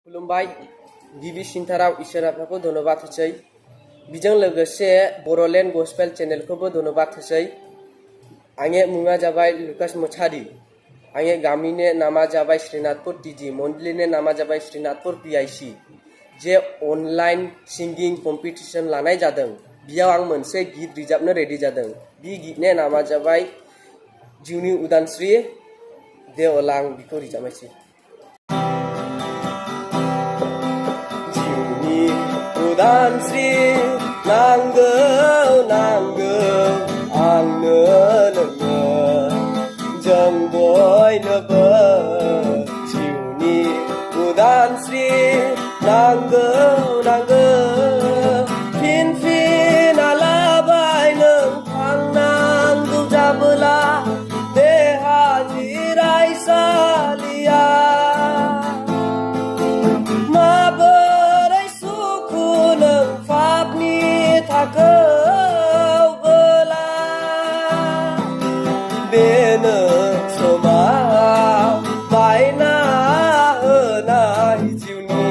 खुलुमबाय गिबि सिनथाराव इसोर आफाखौ धन्यबाद होसै बिजों लोगोसे बर'लेण्ड गस्पेल चेनेलखौबो धन्यबाद होसै आंनि मुङा जाबाय लुकास मोसाहारी आंनि गामिनि नामा जाबाय श्रीनाथपुर टीजी मंडलीनि नामा जाबाय श्रीनाथपुर पीआईसी जे अनलाइन सिंगिं कम्पिटिशन लानाय जादों बियाव आं मोनसे गीत रोजाबनो रेडि जादों बि गीतनि नामा जाबाय जिउनि उदांस्रि दे अब्ला आं बिखौ रोजाबनोसै उदांस्रि नांगौ नांगौ आंनो नोङो जों बयनोबो जिउनि उदांस्रि नांगौ नांगौ फिन फिन आलाबाय नों थांनांगौ जाबोला देहा जिरायसालिया बेनो समाव बायना होनाय जिउनि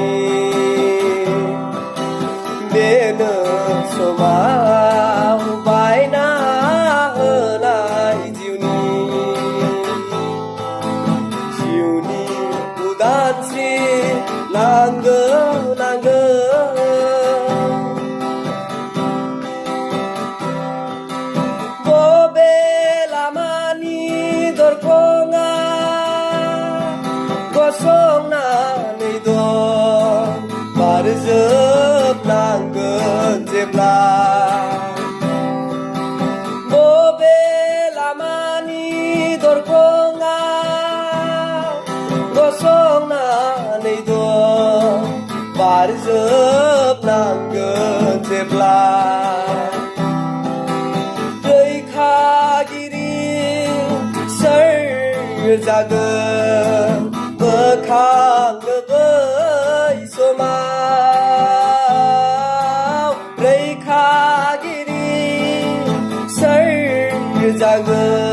बेनो समाव बायना होनाय जिउनि उदांस्रि नांगौ नांगौ गसंनानै दं बारजोबनांगोन जेब्ला बबे लामानि दरखङाव गसंनानै दं बारजोबनांगोन जेब्ला रैखागिरि सोर जागोन बोखांनो बै समाव रैखागिरि सोर जागोन